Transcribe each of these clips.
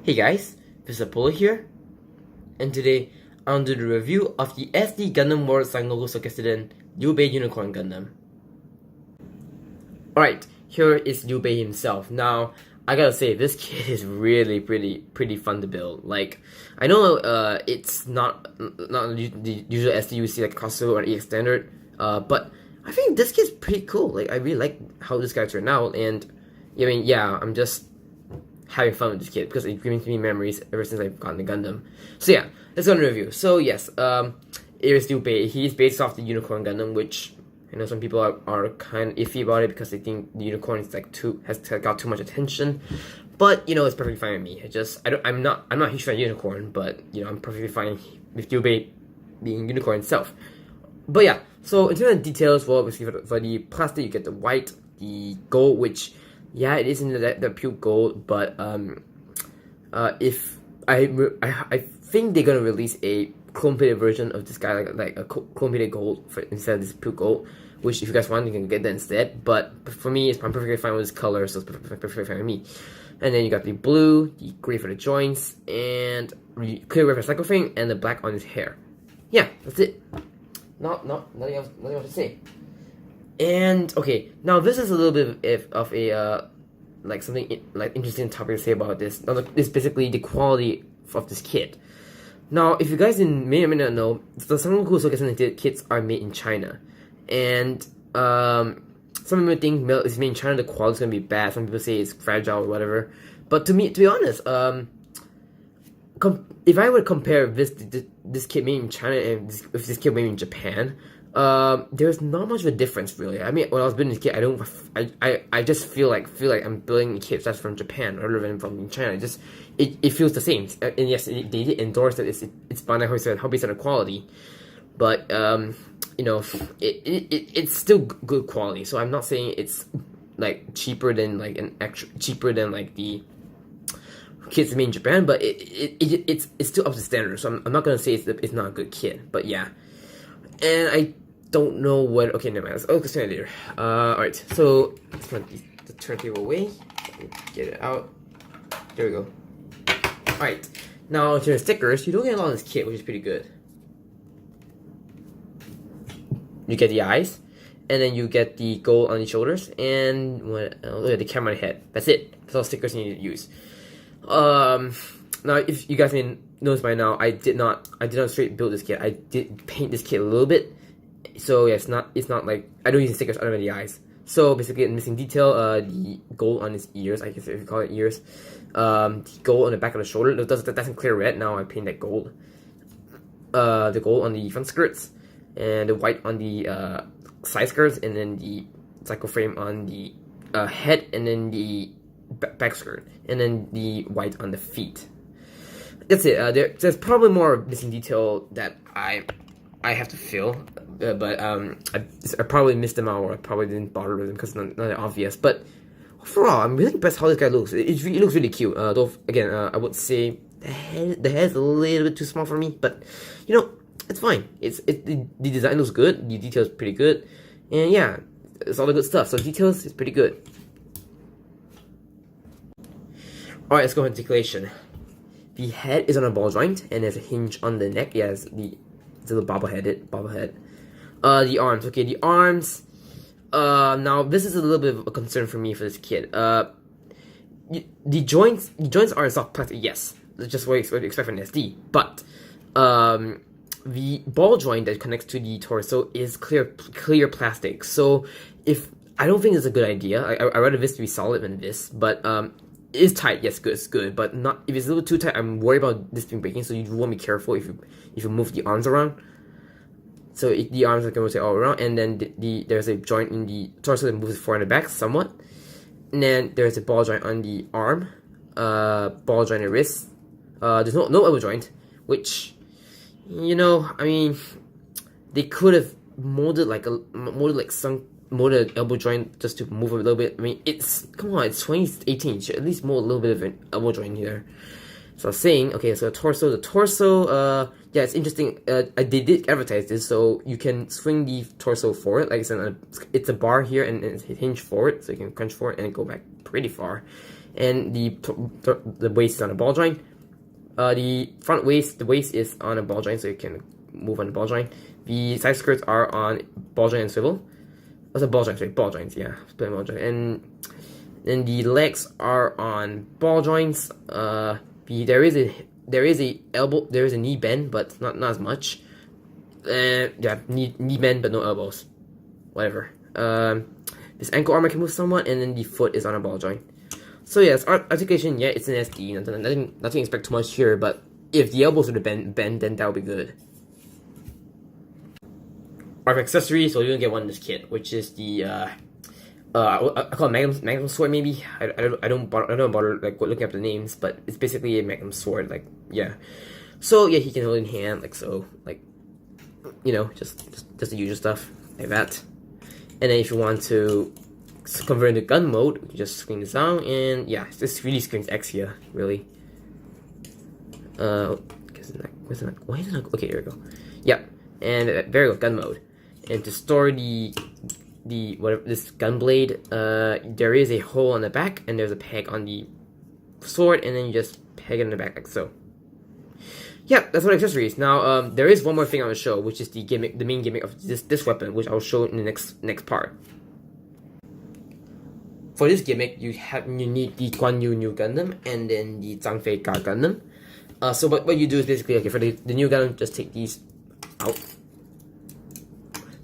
Hey guys, this is Apollo here, and today I'll do the review of the SD Gundam World Sangoku Soketsuden Liu-Bei Unicorn Gundam. Alright, here is Liu-Bei himself. Now, I gotta say, this kid is really pretty fun to build. Like, I know it's not the usual SD you see like Koso or EX Standard, but I think this kid's pretty cool. Like, I really like how this guy turned out, and I mean, yeah, I'm just having fun with this kid because it brings me memories ever since I've gotten the Gundam. So yeah, let's go on the review. So yes, it is Liu-Bei. He's based off the Unicorn Gundam, which I know some people are kind of iffy about it because they think the Unicorn is like has got too much attention. But you know, it's perfectly fine with me. I'm not a huge fan of Unicorn, but you know, I'm perfectly fine with Liu-Bei being Unicorn itself. But yeah, so in terms of details, well, obviously for the plastic, you get the white, the gold, which yeah, it isn't the pure gold, but if I think they're gonna release a chrome-plated version of this guy, like a chrome-plated gold instead of this pure gold. Which, if you guys want, you can get that instead. But for me, I'm perfectly fine with this color, so it's perfectly fine with me. And then you got the blue, the gray for the joints, and clear red for cycle frame, and the black on his hair. Yeah, that's it. Nothing else to say. And okay, now this is a little bit of a like something like interesting topic to say about this. Now, it's basically the quality of this kit. Now, if you guys may or may not know, the Sangoku Soketsuden kits are made in China, and some people think it's made in China, the quality is gonna be bad. Some people say it's fragile or whatever. But to be honest, if I were to compare this kit made in China and this kit made in Japan, there's not much of a difference really. I mean, when I was building this kit, I just feel like I'm building a kit that's from Japan rather than from China. It feels the same. And yes, they did endorse that it's by how based on the quality, but you know, it's still good quality. So I'm not saying it's like cheaper than like the kits made in Japan, but it's still up to standard. So I'm not gonna say it's not a good kit, but yeah. And I don't know what. Okay, never mind. I'll explain it later. Alright, so let's put the turntable away. Get it out. There we go. Alright, now to the stickers, you don't get a lot of this kit, which is pretty good. You get the eyes, and then you get the gold on the shoulders, and look at the camera on the head. That's it. That's all stickers you need to use. Now, if you guys may notice by now, I did not straight build this kit. I did paint this kit a little bit. So yeah, it's not like I don't use the stickers other than the eyes. So basically, missing detail, the gold on his ears, I guess if you call it ears, the gold on the back of the shoulder. That's in clear red. Now I paint that gold. The gold on the front skirts, and the white on the side skirts, and then the cycle frame on the head, and then the back skirt, and then the white on the feet. That's it. There's probably more missing detail that I have to fill, but I probably missed them out, or I probably didn't bother with them because it's not obvious. But overall, I'm really impressed how this guy looks. It looks really cute. Though again, I would say the head is a little bit too small for me, but you know, it's fine. The design looks good. The details pretty good, and yeah, it's all the good stuff. So the details is pretty good. All right, let's go into articulation. The head is on a ball joint, and there's a hinge on the neck. Yeah, it's a little bobblehead. The arms. Okay, the arms. Now this is a little bit of a concern for me for this kid. The joints are soft plastic. Yes, that's just what you expect from an SD. But the ball joint that connects to the torso is clear plastic. So I don't think it's a good idea. I rather this to be solid than this, but it is tight, yes, good, it's good, but not if it's a little too tight. I'm worried about this thing breaking, so you want to be careful if you move the arms around. So the arms are going to rotate all around, and then there's a joint in the torso that moves forward and back somewhat, and then there's a ball joint on the arm, ball joint on the wrist. There's no elbow joint, which, you know, I mean, they could have molded the elbow joint just to move a little bit. I mean, it's 2018. You should at least mold a little bit of an elbow joint here. So I was saying, okay, so the torso, yeah, it's interesting. They did advertise this, so you can swing the torso forward, like it's a bar here, and it's hinged forward, so you can crunch forward and go back pretty far. and the waist is on a ball joint. The front waist, the waist is on a ball joint, so you can move on the ball joint. The side skirts are on ball joint and swivel. That's a ball joint, sorry, ball joints, yeah, split ball joint. And then the legs are on ball joints. There is a elbow, there is a knee bend, but not as much. Yeah, knee bend, but no elbows. Whatever. This ankle armor can move somewhat, and then the foot is on a ball joint. So yes, articulation, yeah, it's an SD. Nothing to expect too much here, but if the elbows were to bend, then that would be good. Our accessories, so you're gonna get one in this kit, which is the I call it Magnum sword maybe. I don't bother like looking up the names, but it's basically a Magnum sword, like yeah. So yeah, he can hold it in hand like so, like you know, just the usual stuff like that. And then if you want to convert into gun mode, you can just screen this down, and yeah, this really screams X here, really. Why is it not? Okay, here we go. Yep, and there we go, gun mode. And to store the whatever this gun blade, there is a hole on the back, and there's a peg on the sword, and then you just peg it in the back like so. Yeah, that's what accessories. Now, there is one more thing I want to show, which is the gimmick, the main gimmick of this weapon, which I'll show in the next part. For this gimmick, you need the Guan Yu new Gundam and then the Zhang Fei Ga Gundam. So what you do is basically, okay, for the new Gundam, just take these out,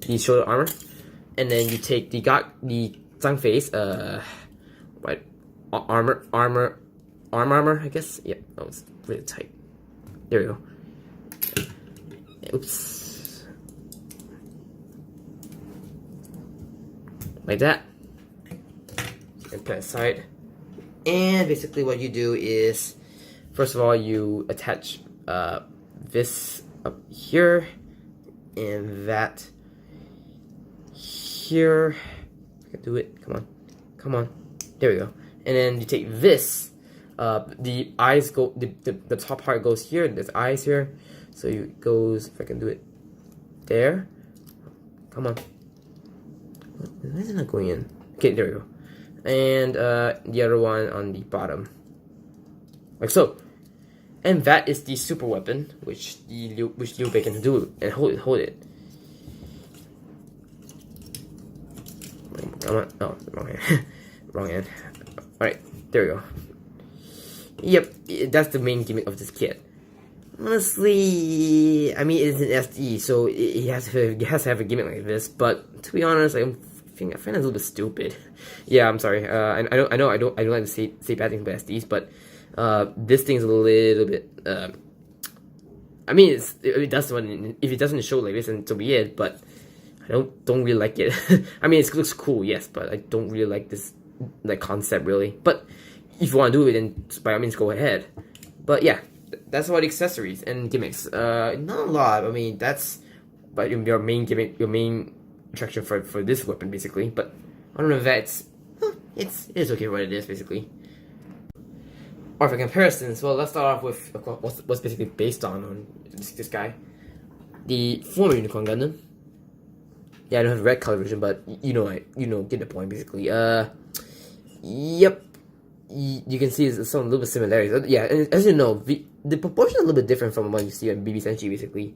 the shoulder armor, and then you take the Zhang Fei's armor, I guess. Yeah, that was really tight. There we go. Oops. Like that. And put it aside. And basically what you do is, first of all, you attach this up here and that here. I can do it. Come on. There we go. And then you take this. The eyes go. The top part goes here. There's eyes here. So it goes. If I can do it, there. Come on. Why is it not going in? Okay, there we go. And the other one on the bottom, like so. And that is the super weapon, which Liu Bei can do and hold it. Come on. Oh, wrong hand. Wrong hand. Alright, there we go. Yep, that's the main gimmick of this kit. Honestly, I mean, it's an SD, so it has to have a gimmick like this. But to be honest, I find it a little bit stupid. Yeah, I'm sorry. I know I don't like to say bad things about SDs, but this thing's a little bit. I mean, it does one. If it doesn't show like this, then so be it. But I don't really like it. I mean, it looks cool, yes, but I don't really like this concept really. But if you want to do it, then by all means go ahead. But yeah, that's all the accessories and gimmicks. Not a lot. I mean, that's but your main gimmick, your main attraction for this weapon basically. But I don't know if that's it's okay what it is basically. Or for comparisons, well, let's start off with what's basically based on this guy, the former Unicorn Gundam. Yeah, I don't have the red color version, but get the point basically. Yep. You can see some little bit similarities. Yeah, and as you know, the proportion is a little bit different from what you see on BB Senshi basically.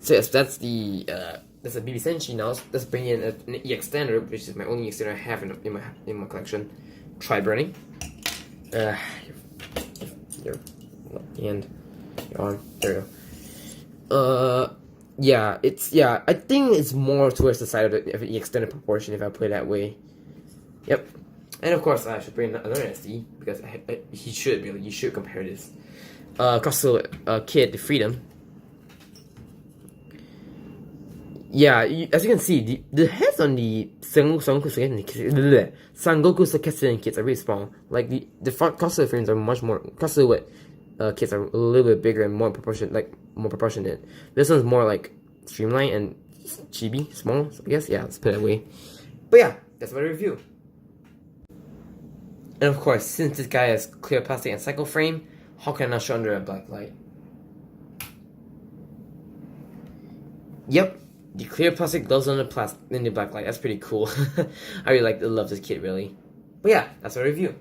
So yes, that's the that's a BB Senshi now. Let's bring in an EX standard, which is my only EX standard I have in my collection. Try burning. Your left hand, your arm. There we go. I think it's more towards the side of the extended proportion if I play that way. Yep. And of course, I should bring another SD because you should compare this. Castle Kid, the Freedom. Yeah, as you can see, the heads on the Sangoku Soketsuden kits are really small. Like the front Castle frames are much more. Castle kits are a little bit bigger and more proportionate. This one's more like streamlined and chibi, small. So I guess let's put it that way. But yeah, that's my review. And of course, since this guy has clear plastic and cycle frame, how can I not show under a black light? Yep, the clear plastic glows on the black light. That's pretty cool. I really love this kit really. But yeah, that's my review.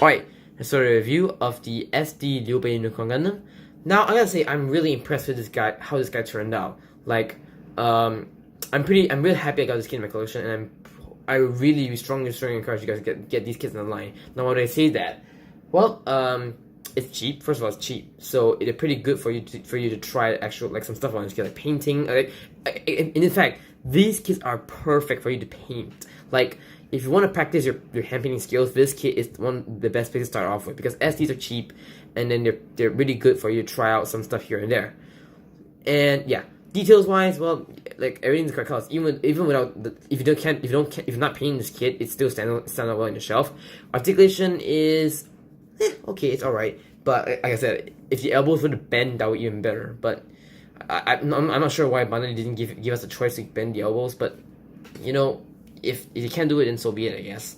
Alright, so the review of the SD Liu Bei Unicorn Gundam. Now, I gotta say, I'm really impressed with this guy, how this guy turned out. Like, I'm really happy I got this kid in my collection, and I really strongly encourage you guys to get these kids in the line. Now, why do I say that? Well, it's cheap. First of all, it's cheap, so it's pretty good for you to try actual like some stuff on this kid, like painting. In fact, these kits are perfect for you to paint. Like, if you want to practice your hand painting skills, this kit is one of the best places to start off with, because SDs are cheap, and then they're really good for you to try out some stuff here and there. And yeah, details wise, well, like everything's quite close. Even without if you're not painting this kit, it still stand out well on the shelf. Articulation is okay, it's alright. But like I said, if the elbows were to bend, that would be even better. But I'm not sure why Bandai didn't give us a choice to bend the elbows. But you know, if you can't do it, then so be it, I guess.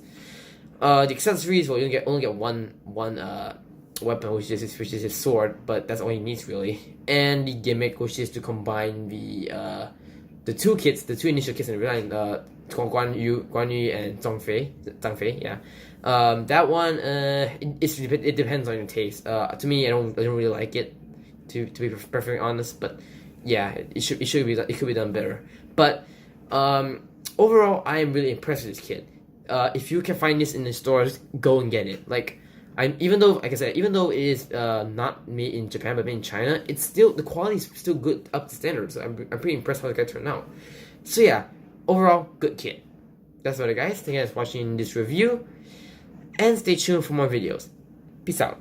The accessories, well, you only get one weapon, which is his sword, but that's all he needs really. And the gimmick, which is to combine the two kits, the two initial kits in the line, Guan Yu and Zhang Fei, yeah. That one, it depends on your taste. To me, I don't really like it, to be perfectly honest. But yeah, it could be done better. But overall, I am really impressed with this kit. If you can find this in the stores, go and get it. Like, even though it is not made in Japan but made in China, it's still, the quality is still good, up to standards. So I'm pretty impressed how the guy turned out. So yeah, overall, good kit. That's about it, guys. Thank you guys for watching this review, and stay tuned for more videos. Peace out.